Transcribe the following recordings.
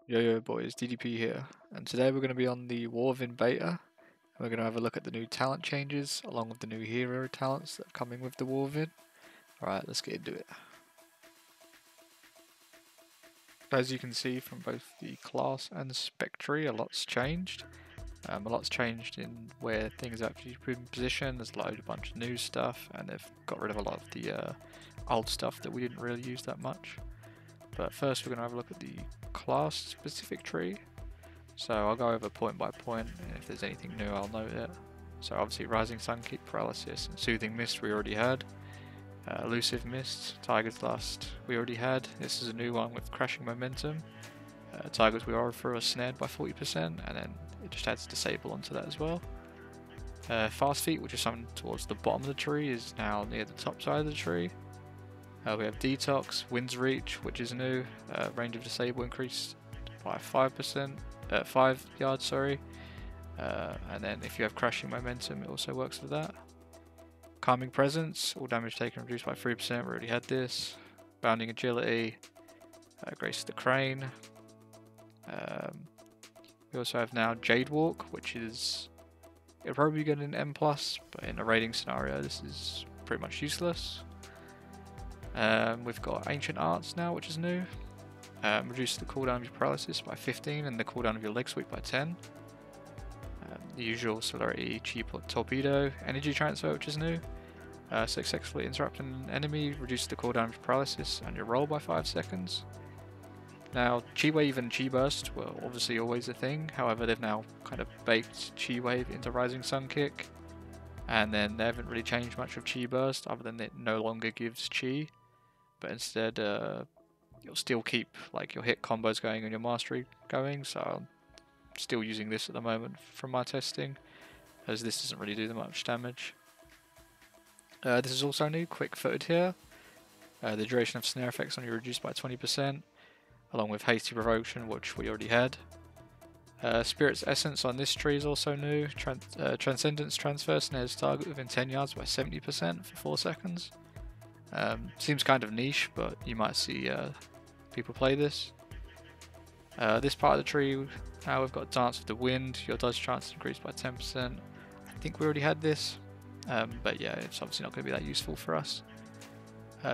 Yo boys, DDP here, and today we're going to be on the War of beta, and we're going to have a look at the new talent changes, along with the new hero talents that are coming with the War of Vid. Alright, let's get into it. As you can see from both the class and the spectre, a lot's changed. A lot's changed in where things actually been positioned. There's a bunch of new stuff, and they've got rid of a lot of the old stuff that we didn't really use that much. But first we're going to have a look at the class specific tree. So I'll go over point by point, and if there's anything new I'll note it. So obviously Rising Sun, Keep Paralysis, and Soothing Mist we already had. Elusive Mist, Tiger's Lust we already had. This is a new one with Crashing Momentum. Tiger's we are through a snared by 40%, and then it just adds Disable onto that as well. Fast Feet, which is something towards the bottom of the tree, is now near the top side of the tree. We have Detox, Wind's Reach, which is new. Range of Disable increased by 5%, 5 yards, sorry. And then if you have Crashing Momentum, it also works with that. Calming Presence, all damage taken reduced by 3%, we already had this. Bounding Agility, Grace the Crane. We also have now Jade Walk, which is, it'll probably get an M+, but in a raiding scenario this is pretty much useless. We've got Ancient Arts now, which is new. Reduce the cooldown of your paralysis by 15 and the cooldown of your leg sweep by 10. The usual Celerity, Cheap Torpedo, Energy Transfer, which is new. Successfully interrupting an enemy, reduce the cooldown of your paralysis and your roll by 5 seconds. Now, Chi Wave and Chi Burst were obviously always a thing, however they've now kind of baked Chi Wave into Rising Sun Kick. And then they haven't really changed much of Chi Burst, other than it no longer gives Chi. But instead, you'll still keep like your hit combos going and your mastery going, so I'm still using this at the moment from my testing, as this doesn't really do that much damage. This is also new, Quick Footed here. The duration of snare effects on you reduced by 20%, along with Hasty Provocation, which we already had. Spirit's Essence on this tree is also new. Transcendence Transfer snares target within 10 yards by 70% for 4 seconds. Seems kind of niche, but you might see people play this. This part of the tree, now we've got Dance with the Wind. Your dodge chance increased by 10%. I think we already had this, but yeah, it's obviously not going to be that useful for us.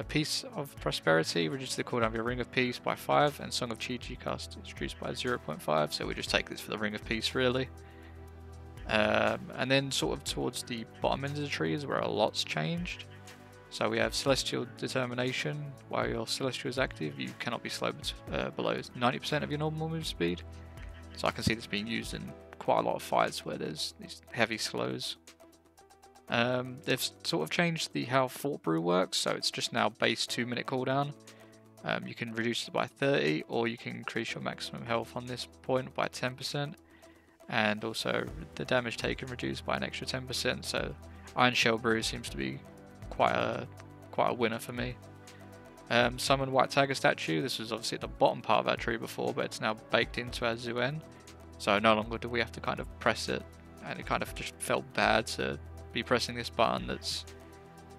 Piece of Prosperity, reduces the cooldown of your Ring of Peace by 5, and Song of Chi-Chi cast is reduced by 0.5, so we just take this for the Ring of Peace really. And then sort of towards the bottom end of the tree is where a lot's changed. So we have Celestial Determination. While your Celestial is active, you cannot be slowed below 90% of your normal move speed. So I can see this being used in quite a lot of fights where there's these heavy slows. They've sort of changed how Fort Brew works, so it's just now base 2-minute cooldown. You can reduce it by 30, or you can increase your maximum health on this point by 10%, and also the damage taken reduced by an extra 10%. So Iron Shell Brew seems to be quite a winner for me. Summon White Tiger Statue. This was obviously at the bottom part of our tree before, but it's now baked into our Zuen, so no longer do we have to kind of press it, and it kind of just felt bad to be pressing this button that's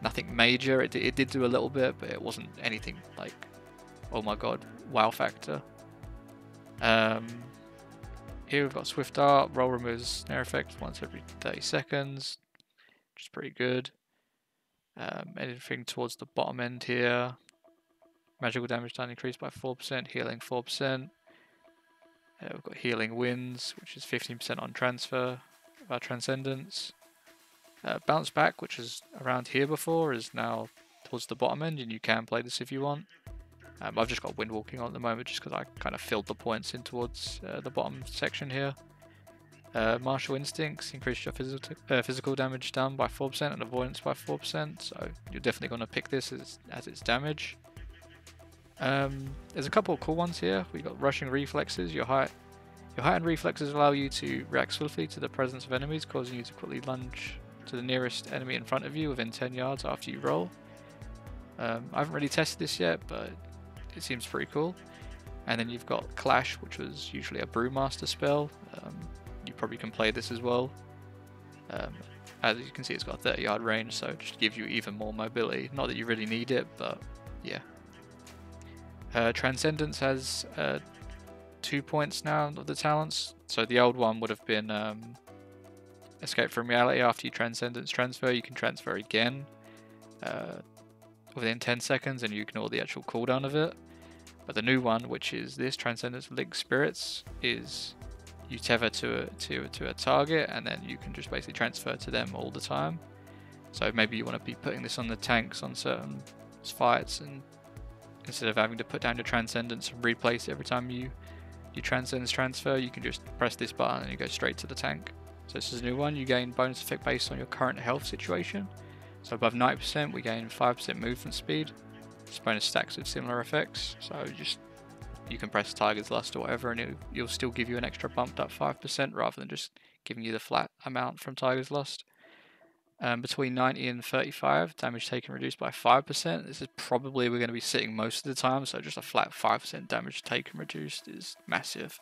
nothing major. It did do a little bit, but it wasn't anything like, oh my god, wow factor. Here we've got Swift Art. Roll removes snare effects once every 30 seconds, which is pretty good. Anything towards the bottom end here. Magical damage done increased by 4%, healing 4%. We've got Healing Winds, which is 15% on transfer of our Transcendence. Bounce Back, which is around here before, is now towards the bottom end, and you can play this if you want. I've just got Windwalking on at the moment just because I kind of filled the points in towards the bottom section here. Martial Instincts, increase your physical damage done by 4% and avoidance by 4%, so you're definitely going to pick this as its damage. There's a couple of cool ones here. We've got Rushing Reflexes. Your height and reflexes allow you to react swiftly to the presence of enemies, causing you to quickly lunge to the nearest enemy in front of you within 10 yards after you roll. I haven't really tested this yet, but it seems pretty cool. And then you've got Clash, which was usually a Brewmaster spell. You probably can play this as well. As you can see, it's got a 30-yard range, so it just gives you even more mobility. Not that you really need it, but yeah. Transcendence has 2 points now of the talents. So the old one would have been Escape from Reality. After you Transcendence transfer, you can transfer again within 10 seconds and you ignore the actual cooldown of it. But the new one, which is this Transcendence Link Spirits, is you tether to a target and then you can just basically transfer to them all the time. So maybe you want to be putting this on the tanks on certain fights, and instead of having to put down your Transcendence and replace it every time you Transcendence transfer, you can just press this button and you go straight to the tank. So this is a new one. You gain bonus effect based on your current health situation. So above 90% we gain 5% movement speed. This bonus stacks with similar effects, so you can press Tiger's Lust or whatever and you'll still give you an extra bumped up 5% rather than just giving you the flat amount from Tiger's Lust. Between 90 and 35, damage taken reduced by 5%. This is probably we're going to be sitting most of the time, so just a flat 5% damage taken reduced is massive.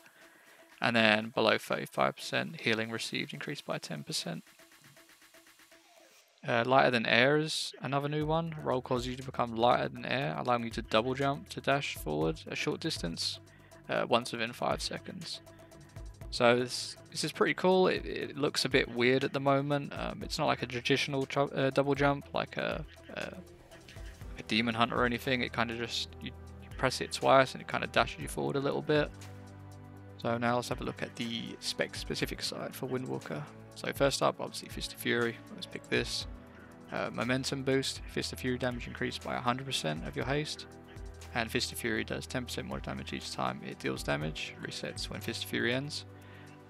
And then below 35%, healing received increased by 10%. Lighter than air is another new one. Roll causes you to become lighter than air, allowing you to double jump to dash forward a short distance once within 5 seconds. So this is pretty cool. It looks a bit weird at the moment. It's not like a traditional double jump like a demon hunter or anything. It kind of just, you press it twice and it kind of dashes you forward a little bit. So now let's have a look at the spec specific side for Windwalker. So first up, obviously Fist of Fury. Let's pick this. Momentum boost. Fist of Fury damage increased by 100% of your haste. And Fist of Fury does 10% more damage each time it deals damage. Resets when Fist of Fury ends.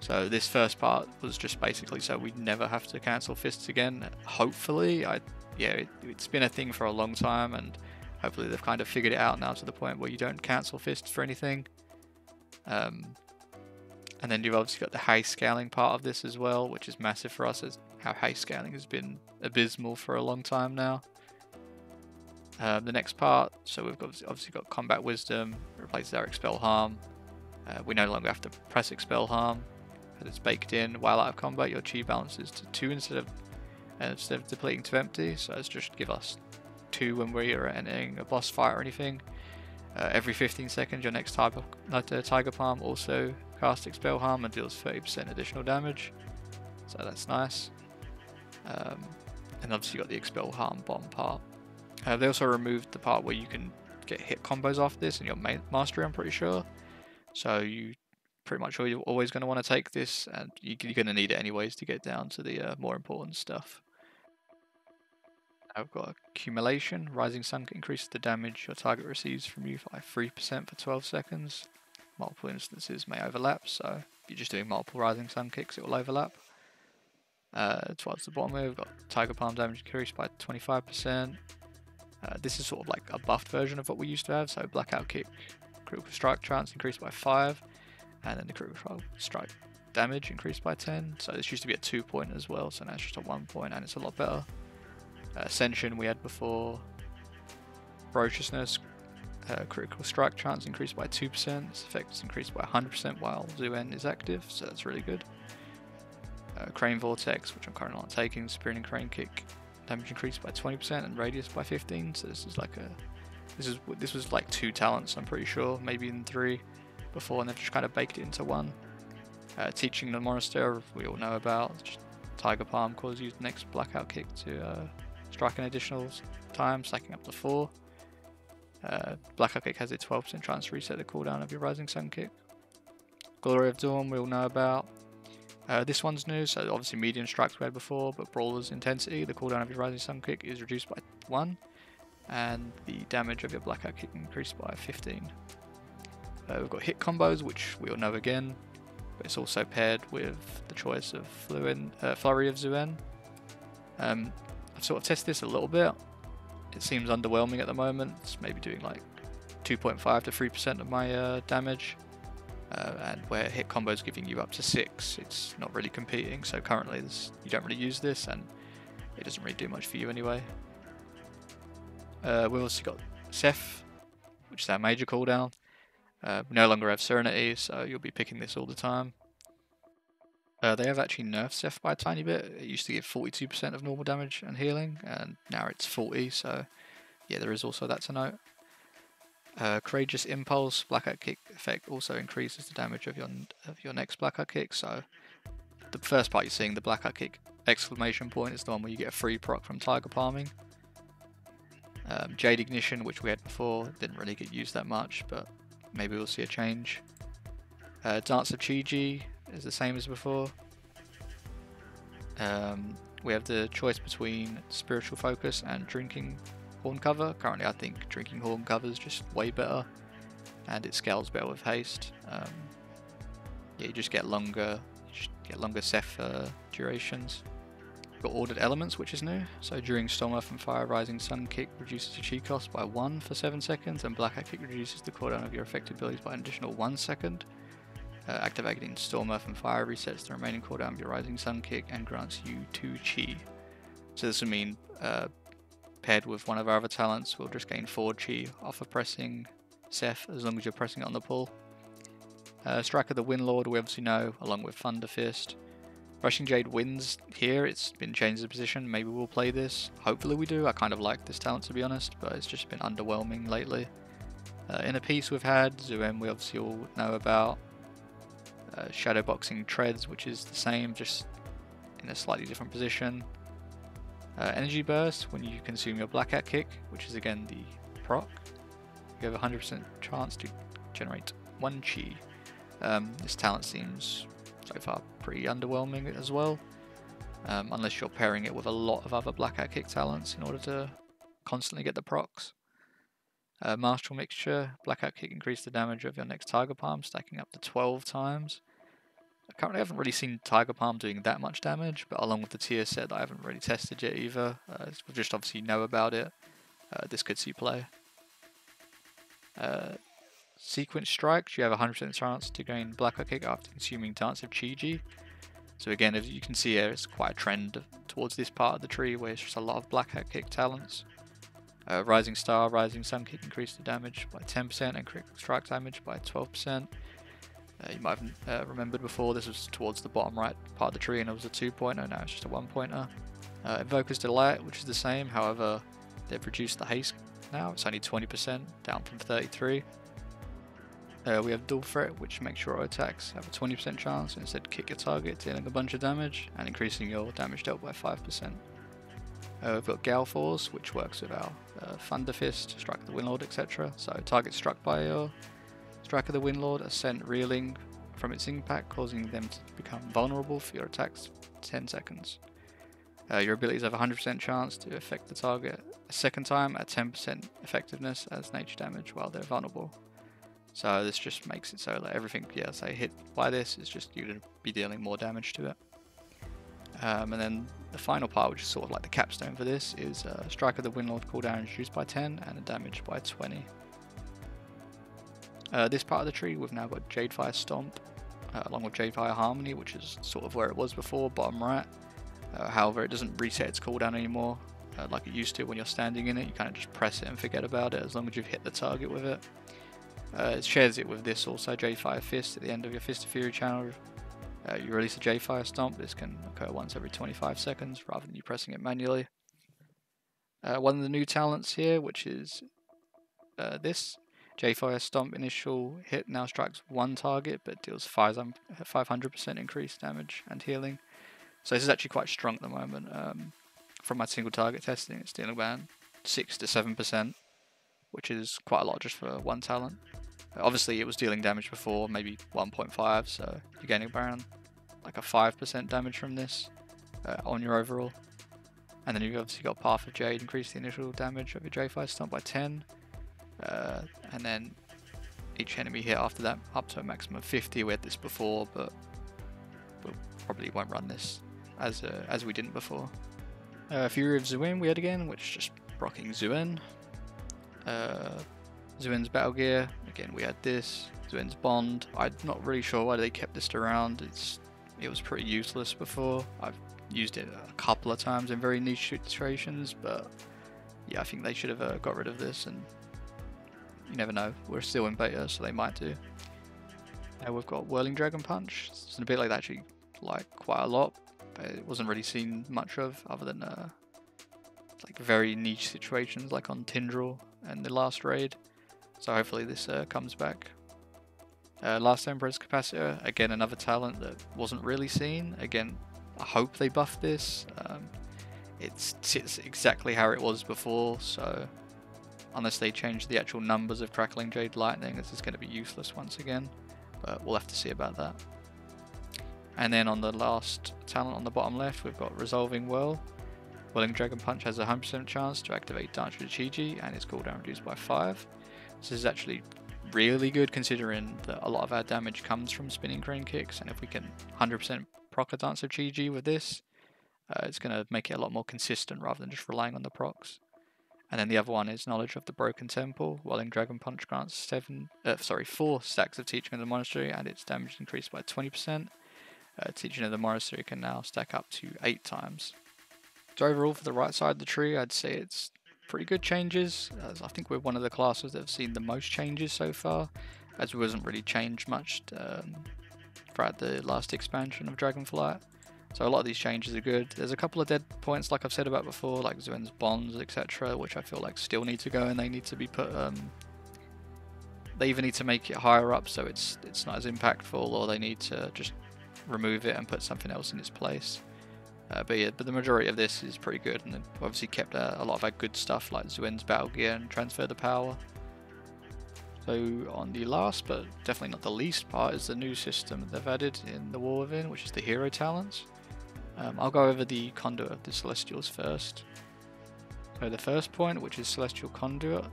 So this first part was just basically so we never have to cancel fists again. Hopefully, it's been a thing for a long time, and hopefully they've kind of figured it out now to the point where you don't cancel fists for anything. And then you've obviously got the haste scaling part of this as well, which is massive for us, as how haste scaling has been abysmal for a long time now. The next part, so we've obviously got Combat Wisdom, replaces our Expel Harm. We no longer have to press Expel Harm, as it's baked in. While out of combat, your chi balances to 2 instead of depleting to empty, so it's just give us 2 when we're entering a boss fight or anything. Every 15 seconds, your next Tiger Palm also casts Expel Harm and deals 30% additional damage, so that's nice. And obviously you got the Expel Harm bomb part. They also removed the part where you can get hit combos off this in your mastery, I'm pretty sure. So you pretty much you're always going to want to take this, and you're going to need it anyways to get down to the more important stuff. I've got Accumulation. Rising Sun increases the damage your target receives from you by 3% for 12 seconds. Multiple instances may overlap, so if you're just doing multiple Rising Sun kicks, it will overlap. Towards the bottom here, we've got Tiger Palm damage increased by 25%. This is sort of like a buffed version of what we used to have, so Blackout Kick, Critical Strike chance increased by 5, and then the Critical Strike damage increased by 10. So this used to be a 2 point as well, so now it's just a 1 point, and it's a lot better. Ascension we had before. Ferociousness, Critical Strike chance increased by 2%. This effect is increased by 100% while Zuen is active, so that's really good. Crane Vortex, which I'm currently not taking. Spinning Crane Kick, damage increased by 20% and radius by 15. So this is like this was like 2 talents, I'm pretty sure, maybe even 3 before, and they've just kind of baked it into 1. Teaching the Monastery, we all know about. Just Tiger Palm causes you the next Blackout Kick to strike an additional time, stacking up to 4. Blackout Kick has a 12% chance to reset the cooldown of your Rising Sun kick. Glory of Dawn we all know about. This one's new, so obviously medium strikes we had before, but Brawler's Intensity, the cooldown of your Rising Sun kick is reduced by 1, and the damage of your Blackout Kick increased by 15. We've got hit combos, which we all know again, but it's also paired with the choice of Flurry of Zuen. I've sort of tested this a little bit. It seems underwhelming at the moment. It's maybe doing like 2.5 to 3% of my damage. And where hit combos giving you up to 6, it's not really competing, so currently you don't really use this, and it doesn't really do much for you anyway. We've also got Seth, which is our major cooldown. We no longer have Serenity, so you'll be picking this all the time. They have actually nerfed Seth by a tiny bit. It used to give 42% of normal damage and healing, and now it's 40, so yeah, there is also that to note. Courageous Impulse, Blackout Kick effect also increases the damage of your next Blackout Kick. So the first part you're seeing, the Blackout Kick exclamation point, is the one where you get a free proc from Tiger Palming. Jade Ignition, which we had before, didn't really get used that much, but maybe we'll see a change. Dance of Chi-Ji is the same as before. We have the choice between Spiritual Focus and Drinking Horn Cover. Currently I think Drinking Horn Cover is just way better, and it scales better with haste. Yeah, you just get longer Ceph durations. We've got Ordered Elements, which is new. So during Storm, Earth and Fire, Rising Sun Kick reduces the chi cost by 1 for 7 seconds, and Blackout Kick reduces the cooldown of your affected abilities by an additional 1 second. Activating Storm, Earth and Fire resets the remaining cooldown of your Rising Sun Kick and grants you 2 chi. So this will mean, paired with one of our other talents, we'll just gain 4 chi off of pressing Ceph, as long as you're pressing it on the pull. Strike of the Windlord, we obviously know, along with Thunder Fist. Rushing Jade wins here, it's been changed the position, maybe we'll play this. Hopefully we do, I kind of like this talent to be honest, but it's just been underwhelming lately. Inner Peace we've had, Zuen we obviously all know about. Shadowboxing Treads, which is the same, just in a slightly different position. Energy Burst, when you consume your Blackout Kick, which is again the proc, you have a 100% chance to generate 1 chi. This talent seems so far pretty underwhelming as well, unless you're pairing it with a lot of other Blackout Kick talents in order to constantly get the procs. Martial Mixture, Blackout Kick increase the damage of your next Tiger Palm, stacking up to 12 times. I currently haven't really seen Tiger Palm doing that much damage, but along with the tier set that I haven't really tested yet either, we just obviously know about it, this could see play. Sequence Strikes, you have a 100% chance to gain Blackout Kick after consuming Dance of Chi-Ji. So again, as you can see here, it's quite a trend towards this part of the tree where it's just a lot of Blackout Kick talents. Rising Star, Rising Sun Kick increase the damage by 10% and critical strike damage by 12%. You might have remembered before, this was towards the bottom right part of the tree and it was a 2-pointer, now it's just a 1-pointer. Invoker's Delight, which is the same, however they've reduced the haste now, it's only 20%, down from 33%. We have Dual Threat, which makes your attacks have a 20% chance and instead kick your target, dealing a bunch of damage and increasing your damage dealt by 5%. We've got Gale Force, which works with our Thunder Fist, Strike of the Windlord, etc. So targets struck by your Strike of the Windlord are sent reeling from its impact, causing them to become vulnerable for your attacks for 10 seconds. Your abilities have a 100% chance to affect the target a second time at 10% effectiveness as nature damage while they're vulnerable. So this just makes it so that everything, yeah, say hit by this, is just you to be dealing more damage to it. And then the final part, which is sort of like the capstone for this, is Strike of the Windlord cooldown reduced by 10 and damage by 20. This part of the tree, we've now got Jadefire Stomp, along with Jadefire Harmony, which is sort of where it was before, bottom right. However, it doesn't reset its cooldown anymore, like it used to when you're standing in it. You kind of just press it and forget about it as long as you've hit the target with it. It shares it with this also, Jadefire Fist. At the end of your Fist of Fury channel, you release a Jadefire Stomp. This can occur once every 25 seconds rather than you pressing it manually. One of the new talents here, which is this. Jadefire Stomp initial hit now strikes one target but deals 500% increased damage and healing. So this is actually quite strong at the moment. From my single target testing, it's dealing about 6 to 7%, which is quite a lot just for one talent. Obviously it was dealing damage before, maybe 1.5, so you're getting around like a 5% damage from this on your overall. And then you've obviously got Path of Jade, increase the initial damage of your Jadefire Stomp by 10. And then each enemy hit after that up to a maximum of 50. We had this before, but we probably won't run this as we didn't before. Fury of Zuen we had again, which is just rocking Zuen. Zuen's Battle Gear, again we had this. Zuen's Bond, I'm not really sure why they kept this around. It was pretty useless before. I've used it a couple of times in very niche situations, but yeah, I think they should have got rid of this, and you never know, we're still in beta, so they might do. Now we've got Whirling Dragon Punch. It's a bit like that, actually, like quite a lot, but it wasn't really seen much of other than like very niche situations like on Tindril and the last raid. So hopefully this comes back. Last Emperor's Capacitor, again another talent that wasn't really seen. Again, I hope they buff this. It sits exactly how it was before, so unless they change the actual numbers of Crackling Jade Lightning, this is going to be useless once again, but we'll have to see about that. And then on the last talent on the bottom left, we've got Resolving Whirl. Whirling Dragon Punch has a 100% chance to activate Dance with Chi-Chi, and its cooldown reduced by 5. This is actually really good considering that a lot of our damage comes from spinning crane kicks, and if we can 100% proc a Dance of Chi-Chi with this, it's going to make it a lot more consistent rather than just relying on the procs. And then the other one is Knowledge of the Broken Temple. Whirling Dragon Punch grants 4 stacks of Teaching of the Monastery, and its damage increased by 20%. Teaching of the Monastery can now stack up to 8 times. So overall, for the right side of the tree, I'd say it's pretty good changes. As I think we're one of the classes that have seen the most changes so far, as it wasn't really changed much throughout the last expansion of Dragonflight. So a lot of these changes are good. There's a couple of dead points, like I've said about before, like Zuen's Bonds, etc., which I feel like still need to go, and they need to be put. They either need to make it higher up so it's not as impactful, or they need to just remove it and put something else in its place. But the majority of this is pretty good, and they've obviously kept a lot of our good stuff like Zuen's Battle Gear and Transfer the Power. So on the last, but definitely not the least part, is the new system that they've added in the War Within, which is the Hero Talents. I'll go over the Conduit of the Celestials first. So the first point, which is Celestial Conduit,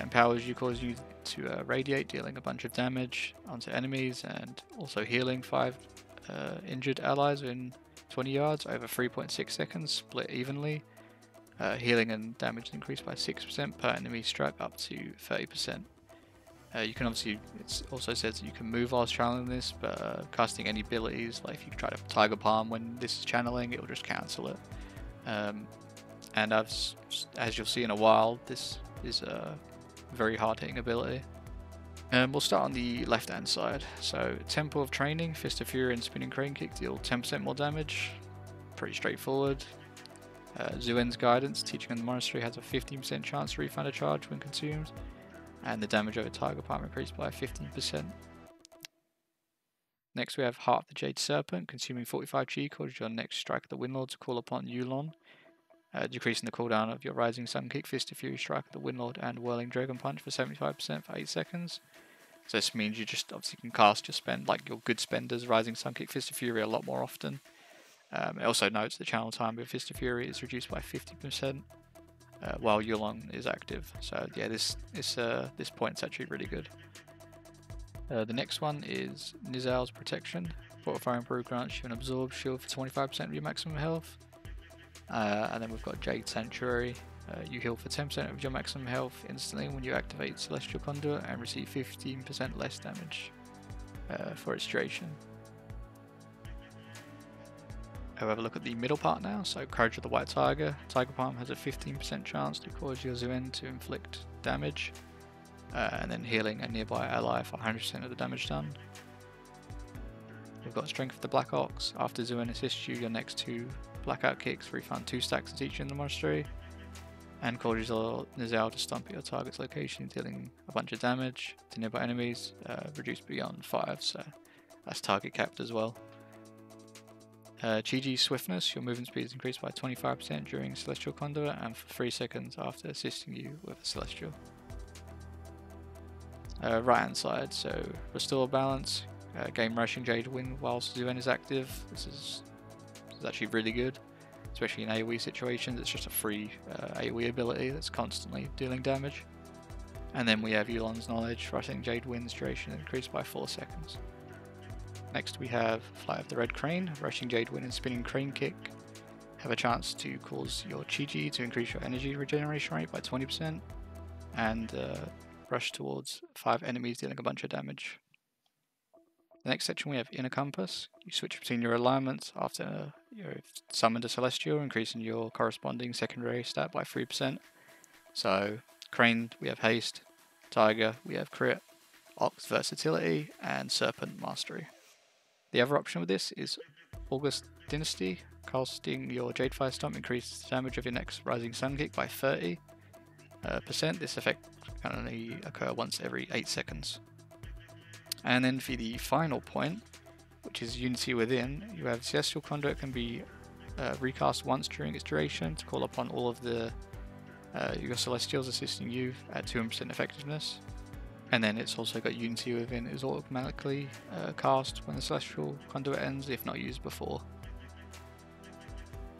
empowers you, causes you to radiate, dealing a bunch of damage onto enemies, and also healing 5 injured allies in 20 yards over 3.6 seconds, split evenly. Healing and damage increased by 6% per enemy struck up to 30%. You can obviously, it also says that you can move whilst channeling this, but casting any abilities, like if you try to Tiger Palm when this is channeling, it will just cancel it. And as you'll see in a while, this is a very hard hitting ability. We'll start on the left hand side. So Temple of Training, Fist of Fury and Spinning Crane Kick deal 10% more damage. Pretty straightforward. Zuen's Guidance, Teaching in the Monastery, has a 15% chance to refund a charge when consumed, and the damage over Tiger Palm increased by 15%. Next we have Heart of the Jade Serpent, consuming 45 chi, causes your next strike of the Windlord to call upon Yulon, decreasing the cooldown of your Rising Sun Kick, Fist of Fury, Strike of the Windlord, and Whirling Dragon Punch for 75% for 8 seconds. So this means you just obviously can cast your good spenders, Rising Sun Kick, Fist of Fury a lot more often. It also notes the channel time with Fist of Fury is reduced by 50%. While Yulon is active. So yeah, this point's actually really good. The next one is Nizal's Protection. Fortifying Brew grants you an Absorb Shield for 25% of your maximum health. And then we've got Jade Sanctuary. You heal for 10% of your maximum health instantly when you activate Celestial Conduit and receive 15% less damage for its duration. I'll have a look at the middle part now. So Courage of the White Tiger. Tiger Palm has a 15% chance to cause your Zuen to inflict damage, and then healing a nearby ally for 100% of the damage done. We've got Strength of the Black Ox. After Zuen assists you, your next 2 Blackout Kicks refund 2 stacks of Teaching in the Monastery, and causes Nizal to stomp at your target's location, dealing a bunch of damage to nearby enemies, reduced beyond 5, so that's target capped as well. Chi-Chi Swiftness, your movement speed is increased by 25% during Celestial Conduit and for 3 seconds after assisting you with a Celestial. Right hand side, so Restore Balance, gain Rushing Jade Wind whilst Zuen is active. This is actually really good, especially in AoE situations. It's just a free AoE ability that's constantly dealing damage. And then we have Yulon's Knowledge, Rushing Jade Wind's duration increased by 4 seconds. Next we have Flight of the Red Crane. Rushing Jade Wind and Spinning Crane Kick have a chance to cause your Chi-Chi to increase your energy regeneration rate by 20% and rush towards 5 enemies, dealing a bunch of damage. The next section we have Inner Compass. You switch between your alignments after you've summoned a Celestial, increasing your corresponding secondary stat by 3%. So Crane we have Haste, Tiger we have Crit, Ox Versatility, and Serpent Mastery. The other option with this is August Dynasty. Casting your Jadefire Stomp increases the damage of your next Rising Sun Kick by 30%. This effect can only occur once every 8 seconds. And then for the final point, which is Unity Within, you have Celestial Conduit can be recast once during its duration to call upon all of your Celestials assisting you at 200% effectiveness. And then it's also got Unity Within is automatically cast when the Celestial Conduit ends if not used before.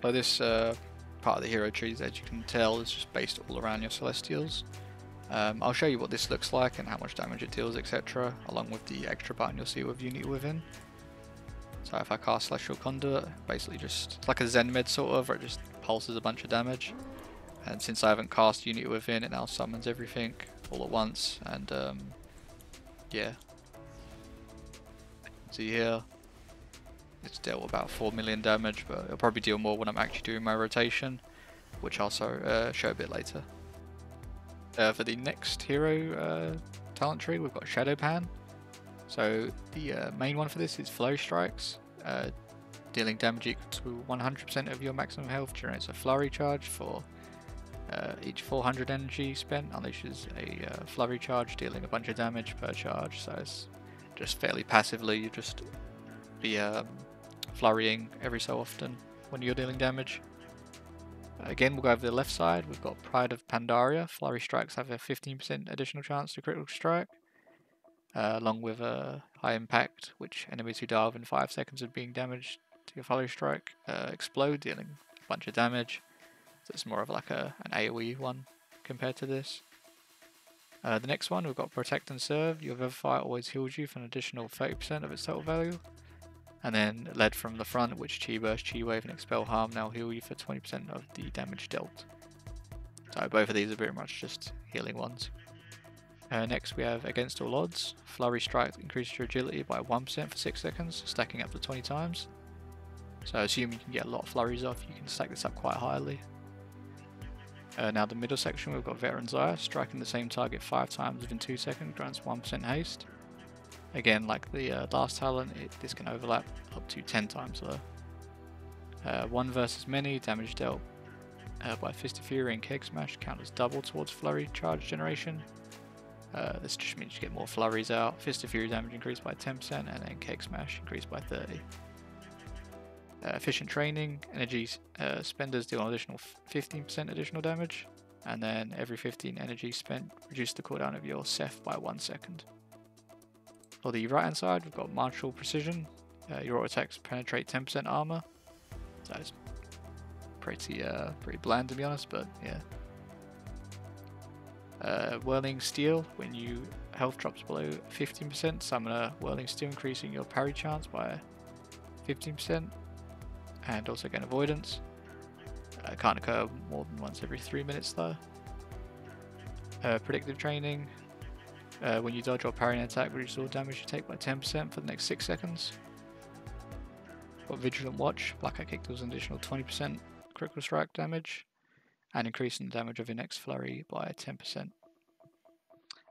So this part of the hero trees, as you can tell, is just based all around your Celestials. I'll show you what this looks like and how much damage it deals, etc., along with the extra button you'll see with Unity Within. So if I cast Celestial Conduit, basically just it's like a Zen Med sort of, where it just pulses a bunch of damage. And since I haven't cast Unity Within, it now summons everything all at once, and yeah. See here, it's dealt about 4 million damage, but it'll probably deal more when I'm actually doing my rotation, which I'll also show a bit later. For the next hero talent tree, we've got Shadow Pan. So the main one for this is Flurry Strikes. Dealing damage equal to 100% of your maximum health generates a flurry charge for each 400 energy spent. Unleashes a flurry charge, dealing a bunch of damage per charge. So it's just fairly passively, you just be flurrying every so often when you're dealing damage. Again, we'll go over the left side. We've got Pride of Pandaria. Flurry Strikes have a 15% additional chance to critical strike, along with a high impact, which enemies who die within 5 seconds of being damaged to your Flurry Strike explode, dealing a bunch of damage. So it's more of like an AoE one compared to this. The next one, we've got Protect and Serve. Your Vivify always heals you for an additional 30% of its total value. And then Lead from the Front, which Chi Burst, Chi Wave, and Expel Harm now heal you for 20% of the damage dealt. So both of these are very much just healing ones. Next we have Against All Odds. Flurry Strike increases your agility by 1% for 6 seconds, stacking up to 20 times. So assume you can get a lot of flurries off, you can stack this up quite highly. Now the middle section, we've got Veteran's Eye. Striking the same target 5 times within 2 seconds grants 1% haste. Again, like the last talent, this can overlap up to 10 times though. One versus many, damage dealt by Fist of Fury and Keg Smash count as double towards flurry charge generation. This just means you get more flurries out. Fist of Fury damage increased by 10% and then Keg Smash increased by 30. Efficient Training, energy spenders deal an additional 15% additional damage, and then every 15 energy spent reduce the cooldown of your Ceph by 1 second. For the right hand side, we've got Martial Precision. Your auto attacks penetrate 10% armor. So it's pretty bland to be honest, but yeah. Whirling Steel, when your health drops below 15%, summon a Whirling Steel, increasing your parry chance by 15%, and also gain avoidance. Can't occur more than once every 3 minutes though. Predictive Training. When you dodge or parry an attack, reduce all damage you take by 10% for the next 6 seconds. Got Vigilant Watch. Black Eye Kick deals an additional 20% critical strike damage, and increasing the damage of your next flurry by 10%.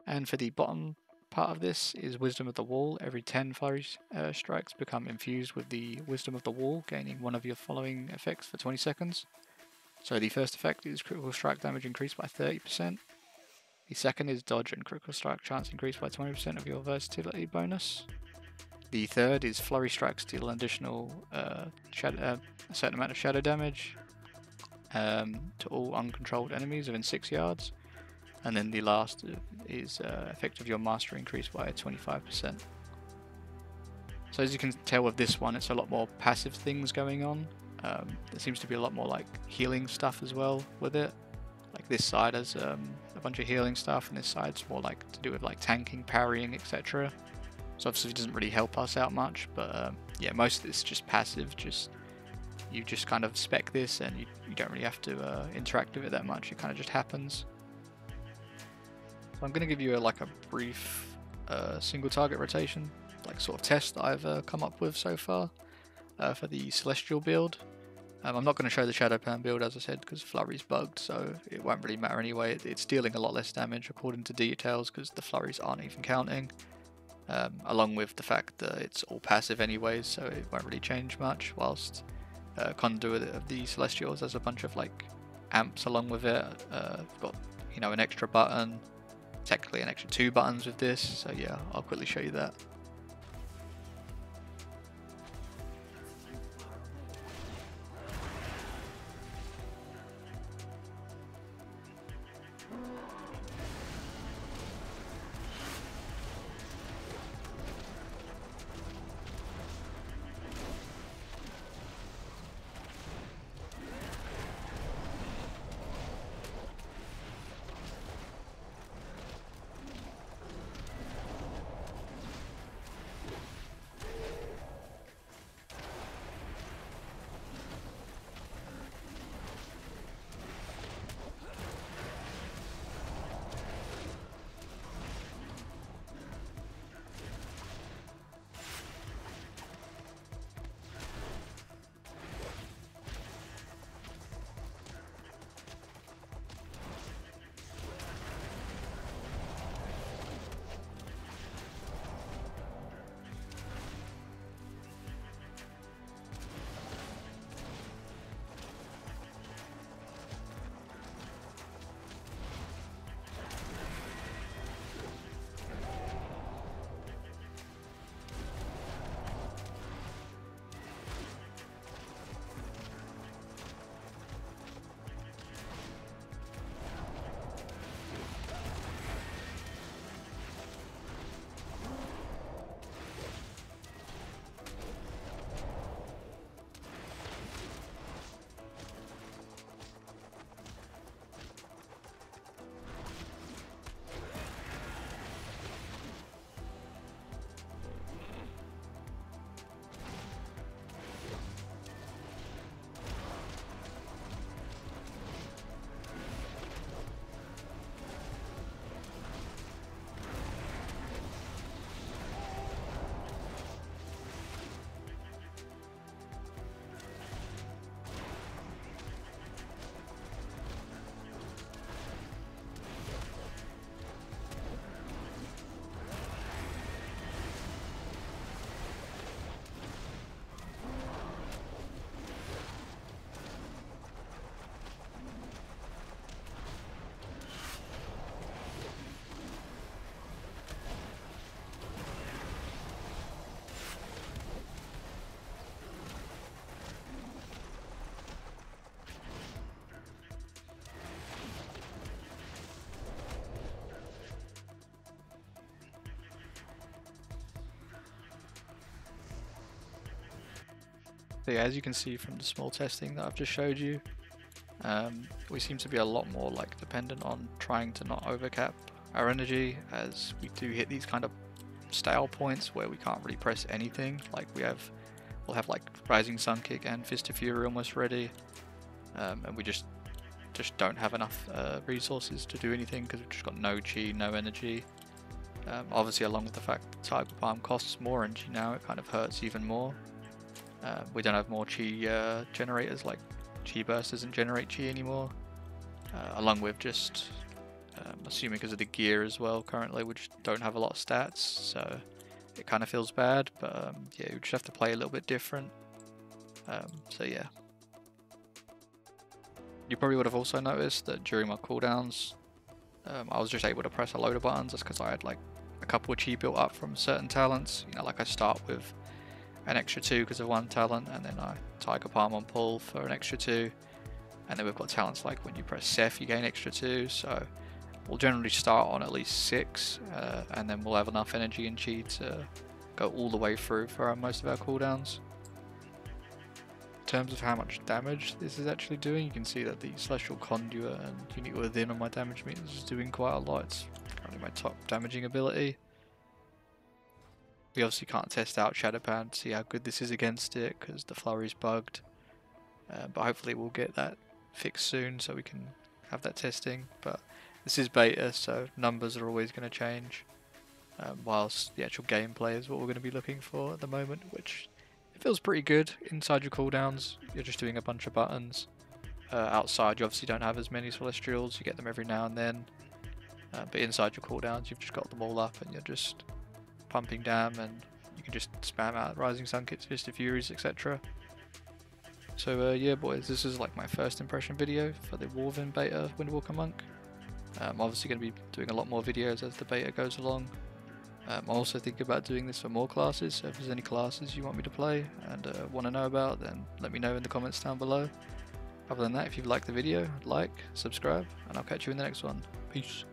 And for the bottom part of this is Wisdom of the Wall. Every 10 flurry strikes become infused with the Wisdom of the Wall, gaining one of your following effects for 20 seconds. So the first effect is critical strike damage increased by 30%. The second is dodge and critical strike chance increased by 20% of your versatility bonus. The third is flurry strikes deal an additional a certain amount of shadow damage to all uncontrolled enemies within 6 yards. And then the last is effect of your mastery increased by 25%. So as you can tell with this one, it's a lot more passive things going on. There seems to be a lot more like healing stuff as well with it. Like this side has a bunch of healing stuff, and this side's more like to do with like tanking, parrying, etc. So obviously it doesn't really help us out much, but yeah, most of this is just passive. You just kind of spec this, and you don't really have to interact with it that much. It kind of just happens. So I'm going to give you a brief single target rotation, like sort of test that I've come up with so far for the Celestial build. I'm not going to show the Shadow Pan build, as I said, because Flurry's bugged, so it won't really matter anyway. It's dealing a lot less damage according to details because the Flurries aren't even counting, along with the fact that it's all passive anyways, so it won't really change much, whilst Conduit of the Celestials has a bunch of like amps along with it. We've got, an extra button, technically an extra 2 buttons with this, so yeah, I'll quickly show you that. So yeah, as you can see from the small testing that I've just showed you, we seem to be a lot more like dependent on trying to not overcap our energy, as we do hit these kind of stale points where we can't really press anything. Like we'll have like Rising Sun Kick and Fist of Fury almost ready, and we just don't have enough resources to do anything because we've just got no chi, no energy. Obviously, along with the fact that Tiger Palm costs more energy now, it kind of hurts even more. We don't have more chi generators, like chi burst doesn't generate chi anymore, along with just assuming because of the gear as well. Currently we just don't have a lot of stats, so it kind of feels bad, but yeah, we just have to play a little bit different. So yeah, you probably would have also noticed that during my cooldowns I was just able to press a load of buttons. That's because I had like a couple of chi built up from certain talents. You know, like I start with an extra 2 because of one talent, and then I Tiger Palm on pull for an extra 2, and then we've got talents like when you press Seth you gain extra 2, so we'll generally start on at least 6, and then we'll have enough energy and chi to go all the way through for most of our cooldowns. In terms of how much damage this is actually doing, you can see that the Celestial Conduit and Unique Within on my damage meters is doing quite a lot. It's currently my top damaging ability. We obviously can't test out Shadowpan to see how good this is against it because the flurry's bugged, but hopefully we'll get that fixed soon so we can have that testing. But this is beta, so numbers are always going to change, whilst the actual gameplay is what we're going to be looking for at the moment, which it feels pretty good. Inside your cooldowns you're just doing a bunch of buttons. Outside you obviously don't have as many Celestials, you get them every now and then, but inside your cooldowns you've just got them all up and you're just pumping down, and you can just spam out Rising Sun Kits, Fist of Furies, etc. So yeah boys, this is like my first impression video for the Warvin beta Windwalker Monk. I'm obviously going to be doing a lot more videos as the beta goes along. I'm also thinking about doing this for more classes, so if there's any classes you want me to play and want to know about, then let me know in the comments down below. Other than that, if you've liked the video, like, subscribe, and I'll catch you in the next one. Peace.